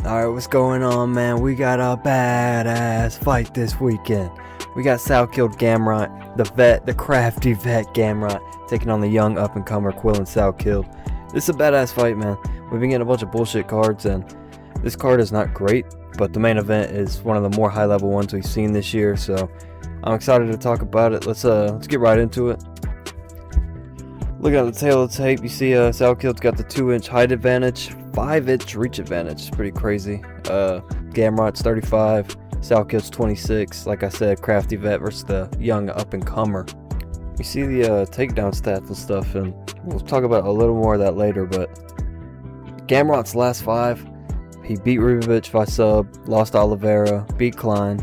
Alright, what's going on, man? We got a badass fight this weekend. We got Salkilld Gamrot, the vet, the crafty vet Gamrot, taking on the young up-and-comer Quillan Salkilld. This is a badass fight, man. We've been getting a bunch of bullshit cards, and this card is not great, but the main event is one of the more high-level ones we've seen this year, so I'm excited to talk about it. Let's get right into it. Looking at the tail of the tape, you see Salkild's got the 2-inch height advantage, 5-inch reach advantage. It's pretty crazy. Gamrot's 35, Salkild's 26. Like I said, crafty vet versus the young up-and-comer. You see the takedown stats and stuff, and we'll talk about a little more of that later, but Gamrot's last 5, he beat Ribovic by sub, lost Oliveira, beat Klein,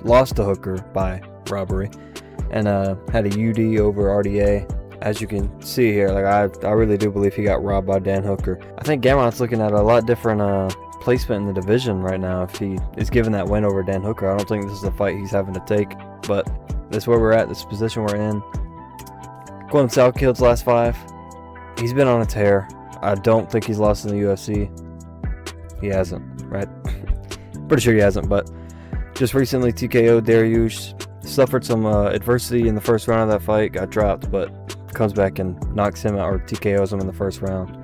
lost to Hooker by robbery, and had a UD over RDA. As you can see here, like I really do believe he got robbed by Dan Hooker. I think Gamrot's looking at a lot different placement in the division right now if he is given that win over Dan Hooker. I don't think this is a fight he's having to take, but that's where we're at, this position we're in. Quillan Salkild's last 5, he's been on a tear. I don't think he's lost in the UFC. He hasn't, right? Pretty sure he hasn't, but just recently TKO'd Dariush. Suffered some adversity in the first round of that fight, got dropped, but comes back and knocks him out or TKOs him in the first round.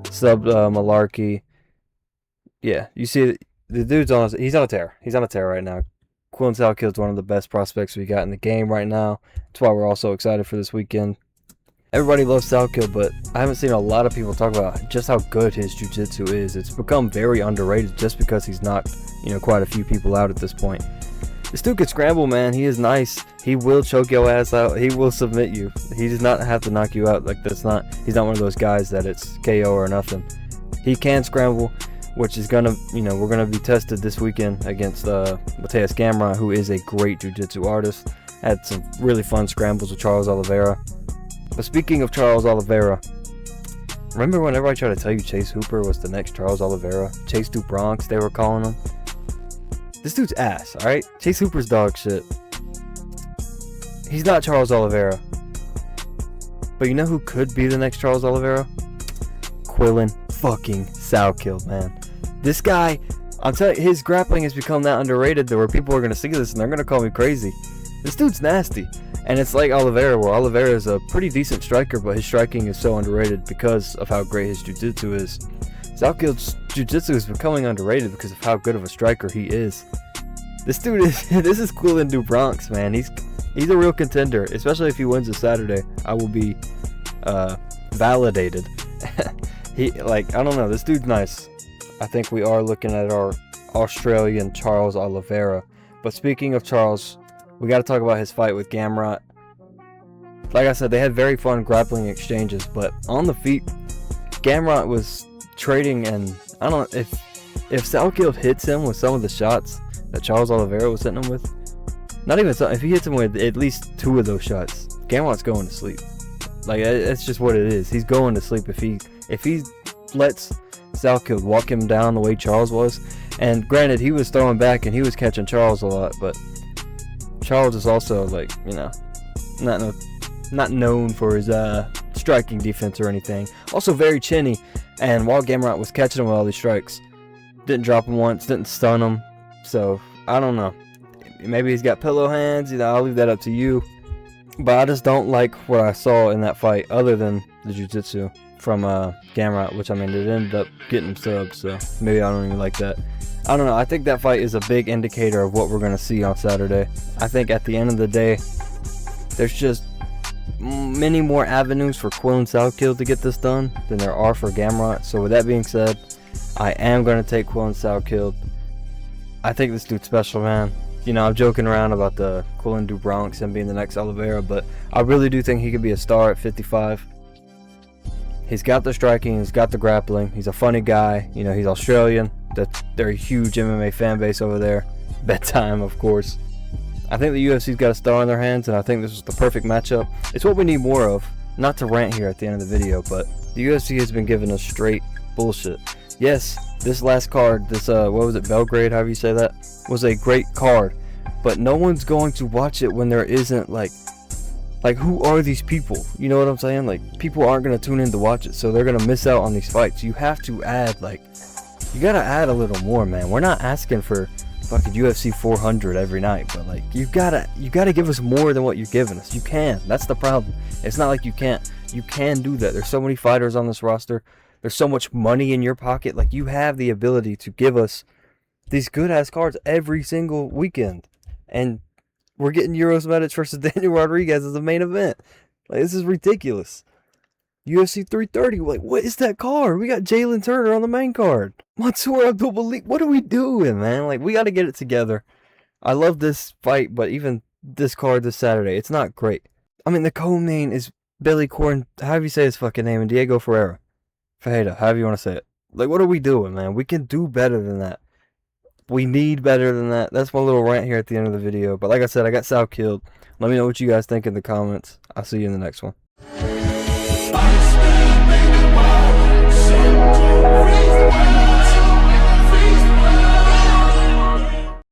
Subbed Malarkey. Yeah, you see the dude's he's on a tear. He's on a tear right now. Quillan Salkild's one of the best prospects we got in the game right now. That's why we're all so excited for this weekend. Everybody loves Salkilld, but I haven't seen a lot of people talk about just how good his jiu-jitsu is. It's become very underrated just because he's knocked, quite a few people out at this point. This dude can scramble, man. He is nice. He will choke your ass out. He will submit you. He does not have to knock you out. He's not one of those guys that it's KO or nothing. He can scramble, which is gonna, we're gonna be tested this weekend against Mateusz Gamrot, who is a great jiu-jitsu artist. Had some really fun scrambles with Charles Oliveira. But speaking of Charles Oliveira, remember whenever I tried to tell you Chase Hooper was the next Charles Oliveira? Chase Du Bronx, they were calling him. This dude's ass, alright? Chase Hooper's dog shit. He's not Charles Oliveira. But you know who could be the next Charles Oliveira? Quillan fucking Salkilld, man. This guy, I'm telling you, his grappling has become that underrated that where people are going to see this and they're going to call me crazy. This dude's nasty. And it's like Oliveira, where Oliveira is a pretty decent striker, but his striking is so underrated because of how great his jiu-jitsu is. Salkild's jiu-jitsu is becoming underrated because of how good of a striker he is. This dude is this is Quillan Du Bronx, man. He's a real contender, especially if he wins this Saturday. I will be validated. I don't know, this dude's nice. I think we are looking at our Australian Charles Oliveira. But speaking of Charles, we got to talk about his fight with Gamrot. Like I said, they had very fun grappling exchanges, but on the feet, Gamrot was trading, and I don't know if Salkilld hits him with some of the shots that Charles Oliveira was hitting him with, not even some, if he hits him with at least 2 of those shots, Gamrot's going to sleep. Like, that's just what it is. He's going to sleep if he lets Salkilld walk him down the way Charles was. And granted, he was throwing back and he was catching Charles a lot, but Charles is also not known for his striking defense or anything. Also very chinny. And while Gamrot was catching him with all these strikes, didn't drop him once, didn't stun him. So, I don't know. Maybe he's got pillow hands. I'll leave that up to you. But I just don't like what I saw in that fight, other than the jiu-jitsu from Gamrot, which, it ended up getting subs. So, maybe I don't even like that. I don't know. I think that fight is a big indicator of what we're going to see on Saturday. I think at the end of the day, there's just many more avenues for Quillan Salkilld to get this done than there are for Gamrot. So with that being said, I am going to take Quillan Salkilld. I think this dude's special, man. I'm joking around about the Quillan Du Bronx and being the next Oliveira, but I really do think he could be a star at 55. He's got the striking, he's got the grappling, he's a funny guy. He's Australian. They're a huge MMA fan base over there. Bedtime, of course. I think the UFC's got a star on their hands, and I think this is the perfect matchup. It's what we need more of. Not to rant here at the end of the video, but the UFC has been giving us straight bullshit. Yes, this last card, this, what was it, Belgrade, however you say that, was a great card. But no one's going to watch it when there isn't, like, who are these people? You know what I'm saying? Like, people aren't going to tune in to watch it, so they're going to miss out on these fights. You have to add, like, You gotta add a little more, man. We're not asking for fucking UFC 400 every night, but like you gotta give us more than what you're giving us. You can. That's the problem. It's not like you can't. You can do that. There's so many fighters on this roster. There's so much money in your pocket. Like, you have the ability to give us these good ass cards every single weekend, and we're getting Euros Medic versus Daniel Rodriguez as the main event. Like, this is ridiculous. UFC 330, like, what is that card? We got Jalen Turner on the main card. Mansour Abdul-Malik, what are we doing, man? Like, we got to get it together. I love this fight, but even this card this Saturday, it's not great. I mean, the co-main is Billy Corn, however you say his fucking name, and Diego Ferreira. Fajeda, however you want to say it. Like, what are we doing, man? We can do better than that. We need better than that. That's my little rant here at the end of the video. But like I said, I got Salkilld. Let me know what you guys think in the comments. I'll see you in the next one.